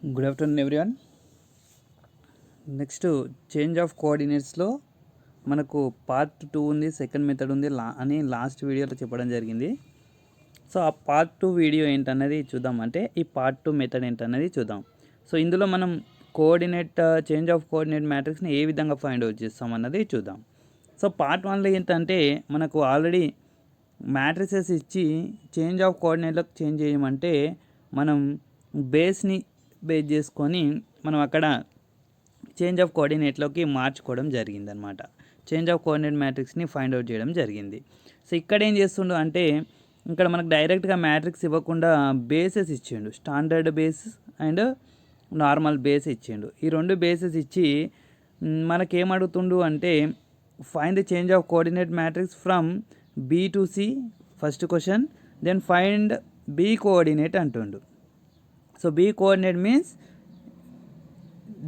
Good afternoon everyone. Next change of కోఆర్డినేట్స్లో మనకు part 2 ఉంది, సెకండ్ మెథడ్ ఉంది అని లాస్ట్ వీడియోలో చెప్పడం జరిగింది. సో ఆ పార్ట్ 2 వీడియో ఏంటన్నది చూద్దాం, అంటే ఈ పార్ట్ 2 మెథడ్ ఏంటన్నది చూద్దాం. సో ఇందులో మనం కోఆర్డినేట్ చేంజ్ ఆఫ్ కోఆర్డినేట్ మ్యాట్రిక్స్ని ఏ విధంగా ఫైండ్ అవుట్ చేస్తాం అన్నది చూద్దాం. సో పార్ట్ 1లో ఏంటంటే మనకు ఆల్రెడీ మ్యాట్రిసెస్ ఇచ్చి చేంజ్ ఆఫ్ కోఆర్డినేట్లకు చేంజ్ చేయమంటే మనం బేస్ని బేస్ చేసుకొని మనం అక్కడ చేంజ్ ఆఫ్ కోఆర్డినేట్లోకి మార్చుకోవడం జరిగిందనమాట. చేంజ్ ఆఫ్ కోఆర్డినేట్ మ్యాట్రిక్స్ని ఫైండ్ అవుట్ చేయడం జరిగింది. సో ఇక్కడ ఏం చేస్తుండు అంటే ఇక్కడ మనకు డైరెక్ట్గా మ్యాట్రిక్స్ ఇవ్వకుండా బేసెస్ ఇచ్చిండు, standard base and normal base ఇచ్చిండు. ఈ రెండు బేసెస్ ఇచ్చి మనకేమడుగుతుండు అంటే find the change of coordinate matrix from B to C first question, then find B coordinate అంటుండు. సో బి కోఆర్డినేట్ మీన్స్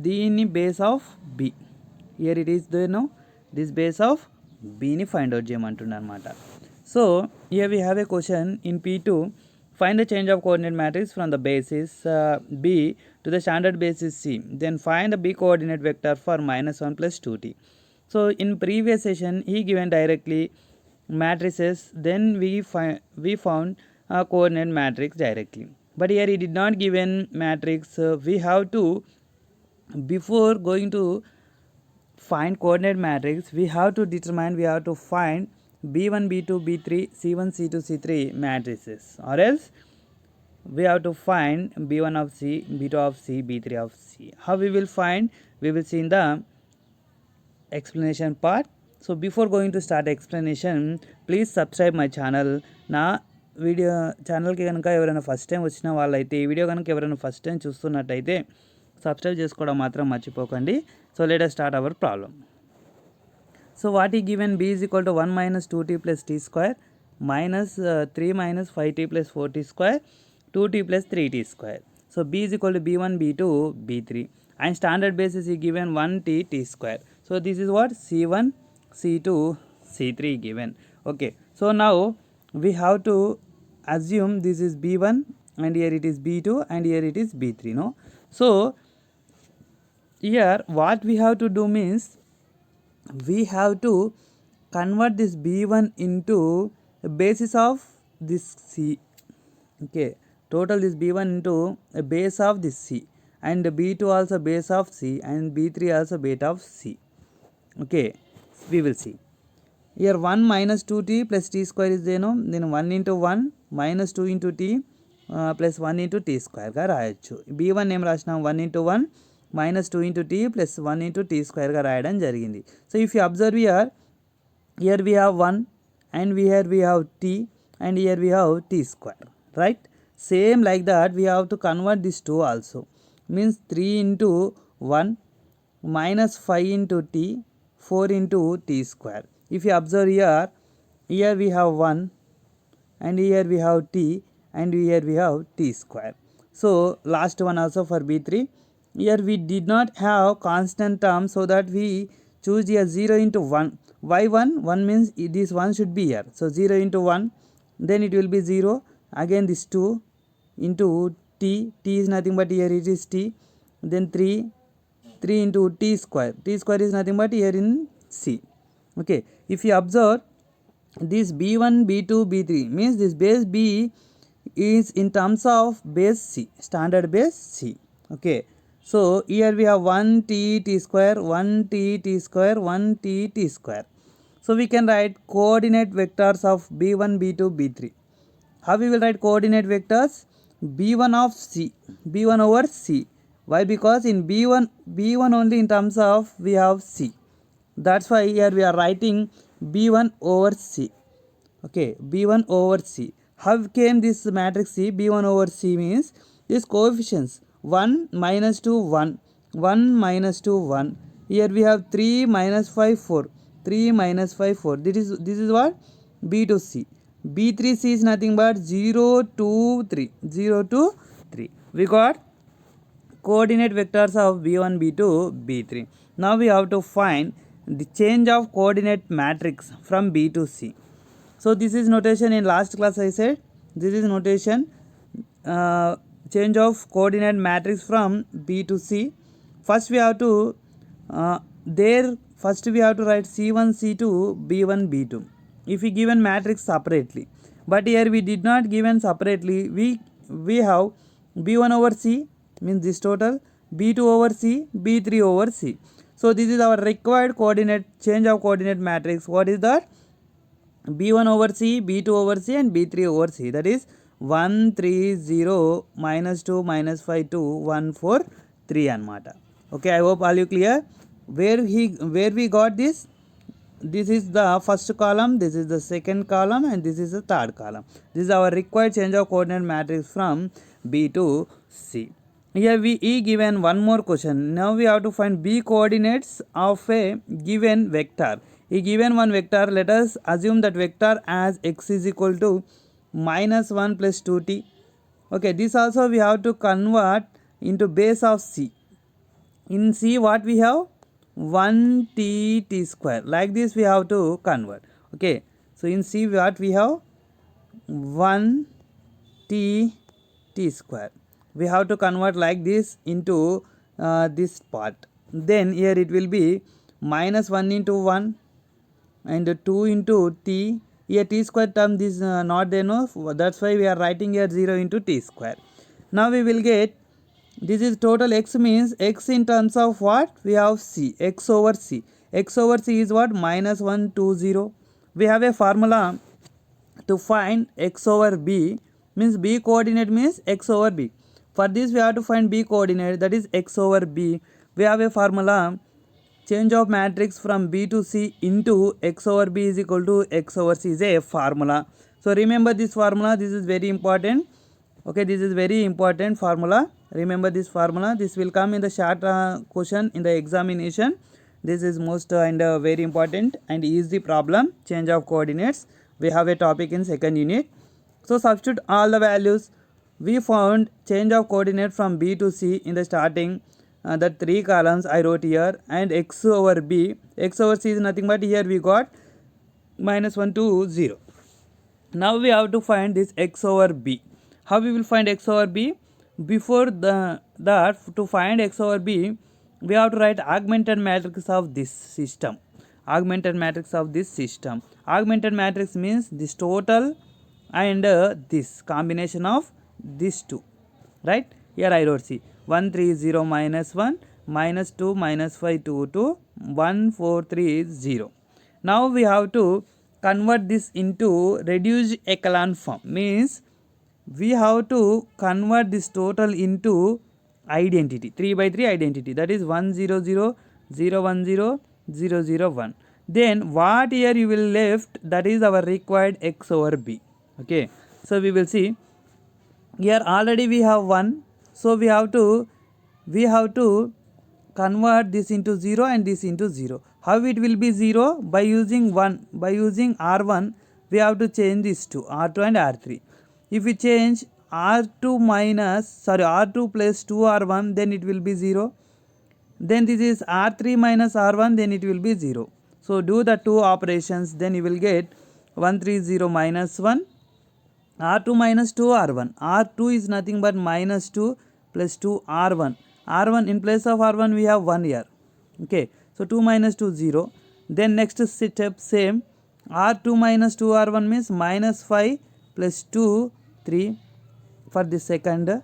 దీన్ని base of B, here it is no this base of బిని find out చేయమంటుండ అనమాట. So here we have a question in P2, find the change of coordinate matrix from the basis B to the standard basis C, then find the B coordinate vector for -1 plus 2t. So in previous session he given directly matrices, then we found a coordinate matrix directly, but here he did not given matrix. We have to, before going to find coordinate matrix, we have to find b1 b2 b3 c1 c2 c3 matrices, or else we have to find b1 of c, b2 of c, b3 of c. How we will find, we will see in the explanation part. So before going to start explanation, please subscribe my channel. నా video ఛానల్కి కనుక ఎవరైనా first time వచ్చిన వాళ్ళైతే, ఈ video కనుక ఎవరైనా first time చూస్తున్నట్టయితే సబ్స్క్రైబ్ చేసుకోవడం మాత్రం మర్చిపోకండి. So let us start our problem. So what is given, b is equal to 1 minus 2t plus t square minus 3 minus 5t plus 4t square 2t plus 3t square. So b is equal to b1 b2 b3 and standard basis is given 1t t square. So this is what c1 c2 c3 given. Okay, so now we have to assume this is b1 and here it is b2 and here it is b3, no? So here what we have to do means we have to convert this b1 into a basis of this c. Okay, total this b1 into a base of this c, and b2 also base of c, and b3 also base of c. Okay, we will see here 1 minus 2t plus t square is there, no? Then 1 into 1 minus 2 into t plus 1 into t square గా రాయొచ్చు. b1 ఏం రాసినాం, 1 into 1 minus 2 into t plus 1 into t square గా రాయడం జరిగింది. So if you observe here we have 1 and here we have t and here we have t square, right? Same like that we have to convert this 2 also, means 3 into 1 minus 5 into t 4 into t square. If you observe here we have 1 and here we have t and here we have t square. So last one also for b3, here we did not have constant term, so that we choose here 0 into 1. Why 1? 1 means this 1 should be here. So 0 into 1, then it will be 0. Again this 2 into t, t is nothing but here it is t. Then 3 into t square. T square is nothing but here in c. Okay, if you observe this b1 b2 b3 means this base b is in terms of base c, standard base c. Okay, so here we have 1t t square 1t t square 1t t square. So we can write coordinate vectors of b1 b2 b3. How we will write coordinate vectors? b1 of c, b1 over c. Why? Because in b1 only in terms of we have c. That's why here we are writing b1 over c. Okay, b1 over c. How came this matrix c? b1 over c means these coefficients 1 minus 2 1 1 minus 2 1. Here we have 3 minus 5 4 3 minus 5 4. This is what? b to c. b3c is nothing but 0 2 3 0 2 3. We got coordinate vectors of b1 b2 b3. Now we have to find the change of coordinate matrix from b to c. So this is notation in last class I said. This is notation change of coordinate matrix from B to C. First we have to first we have to write C1 C2 B1 B2 if we given matrix separately, but here we did not given separately. We have B1 over C means this total, B2 over C, B3 over C. So this is our required coordinate change of coordinate matrix. What is that? B1 over C, B2 over C and B3 over C. That is 1 3 0 minus 2 minus 5 2 1 4 3 anamata. Okay, I hope all you clear. Where we got this? This is the first column, this is the second column and this is the third column. This is our required change of coordinate matrix from B to C. Here we given one more question. Now we have to find B coordinates of a given vector. Given one vector, let us assume that vector as x is equal to minus 1 plus 2t. Okay, this also we have to convert into base of C. In C what we have? 1t t square. Like this we have to convert. Okay, so in C what we have? 1t t square. We have to convert like this into this part. Then here it will be minus 1 into 1 and 2 into t. Here t square term is not there, no, that's why we are writing here 0 into t square. Now we will get, this is total x means x in terms of what? We have C, x over C. X over C is what? Minus 1 2 0. We have a formula to find x over B, means B coordinate means x over B. For this we have to find B coordinate, that is x over B. We have a formula, change of matrix from B to C into x over B is equal to x over C is a formula. So remember this formula, this is very important. Okay, this is very important formula. Remember this formula, this will come in the short question in the examination. This is most and very important and easy problem, change of coordinates. We have a topic in second unit. So substitute all the values. We found change of coordinate from B to C in the starting, the 3 columns I wrote here, and x over B. X over C is nothing but here we got minus 1 to 0. Now we have to find this x over B. How we will find x over B? Before that, to find x over B, we have to write augmented matrix of this system. Augmented matrix of this system. Augmented matrix means this total and this combination of these two. Right? Here I wrote C. 1 3 0 minus 1 minus 2 minus 5 2 2 1 4 3 0. Now we have to convert this into reduced echelon form, means we have to convert this total into identity, 3 by 3 identity, that is 1 0 0 0 1 0 0 0 1. Then what here you will left, that is our required x over B. Okay, so we will see here already we have 1, so we have to convert this into 0 and this into 0. How it will be 0? By using 1, by using R1 we have to change this to R2 and R3. If we change R2 plus 2R1, then it will be 0. Then this is R3 minus R1, then it will be 0. So do the two operations, then you will get 130 minus 1, R2 minus 2R1. R2 is nothing but minus 2 plus 2R1. R1 in place of R1 we have 1 here. Okay, so 2 minus 2 0. Then next step same, R2 minus 2R1 means minus 5 plus 2 3 for the second.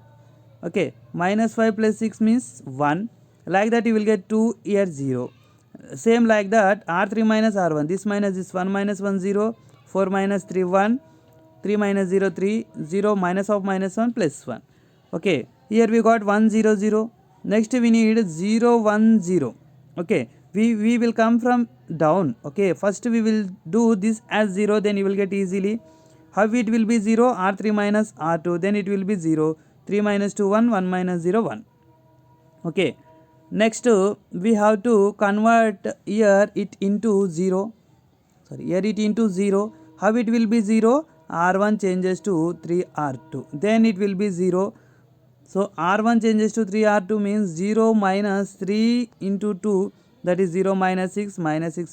Okay, minus 5 plus 6 means 1. Like that you will get 2 here 0. Same like that R3 minus R1, this minus this 1 minus 1 0, 4 minus 3 1, 3 minus 0 3, 0 minus of minus 1 plus 1. Okay, here we got 1 0 0. Next we need 0 1 0. Okay, we will come from down. Okay, first we will do this as 0, then you will get easily. How it will be 0? R3 minus R2, then it will be 0. 3 minus 2 1, 1 minus 0 1. Okay, next we have to convert here it into 0. Here it into 0. How it will be 0? R1 changes to 3R2, then it will be 0. So R1 changes to 3R2 means 0 minus 3 into 2, that is 0 minus 6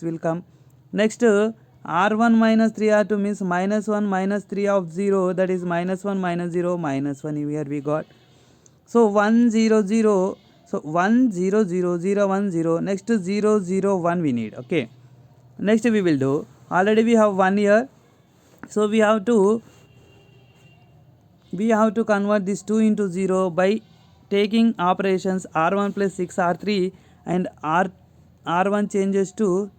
will come. Next R1 minus 3R2 means minus 1 minus 3 of 0, that is minus 1 minus 0 minus 1 here we got. So 1 0 0, so 1 0 0 0 1 0, next 0 0 1 we need. Okay, next we will do, already we have 1 here, so we have to convert this 2 into 0 by taking operations r1 plus 6 r3 and r1 changes to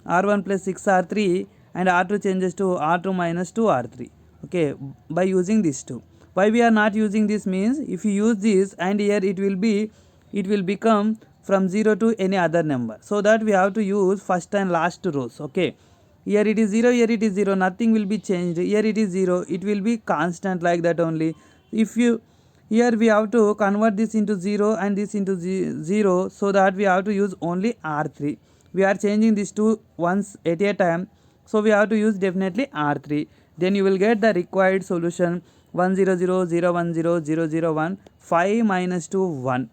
r1 plus 6 r3 and r2 changes to r2 minus 2 r3. Okay, by using these two. Why we are not using this means, if you use this and here it will become from 0 to any other number, so that we have to use first and last rows. Okay, here it is 0, here it is 0, nothing will be changed. Here it is 0, it will be constant like that only. If you, here we have to convert this into 0 and this into 0, so that we have to use only r3. We are changing these two once at a time, so we have to use definitely r3. Then you will get the required solution 1 0 0 0 1 0 0 0 1 5 minus 2 1.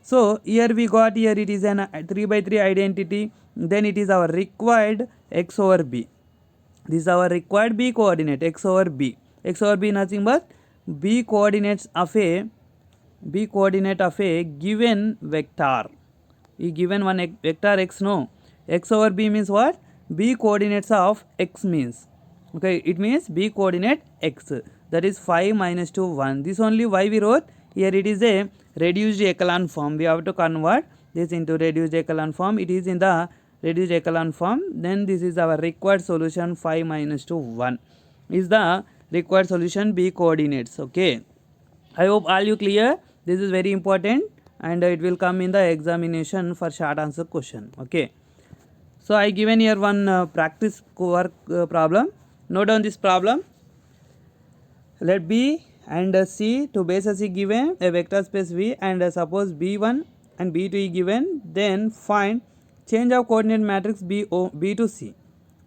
So here we got, here it is an 3 by 3 identity, then it is our required x over b. This is our required b coordinate, x over b. X over b nothing but b coordinate of a given vector. We given one vector x, no, x over b means what? B coordinates of x means, okay, it means b coordinate x, that is 5 minus 2 1. This only why we wrote here, it is a reduced echelon form. We have to convert this into reduced echelon form. It is in the reduced echelon form. Then this is our required solution 5 minus 2 1 is the required solution b coordinates. Okay, I hope all you clear. This is very important and it will come in the examination for short answer question. Okay, so I given here one practice work problem. Note down this problem. Let b and c to bases is given a vector space V, and suppose b1 and b2 is given, then find change of coordinate matrix b to c.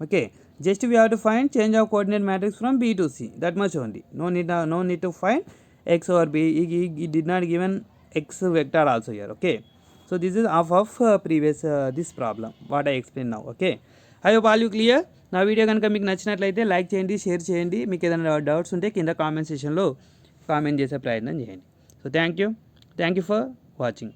Okay, just we have to find change of coordinate matrix from b to c, that much only. No need to find x over b. He did not given x vector also here. Okay, so this is half of previous this problem what I explained now. Okay, I hope all you clear. నా video కనుక మీకు నచ్చినట్లయితే like చేయండి, share చేయండి. మీకు ఏదైనా doubts ఉంటే కింద కామెంట్ సెక్షన్లో కామెంట్ చేసే ప్రయత్నం చేయండి. So thank you for watching.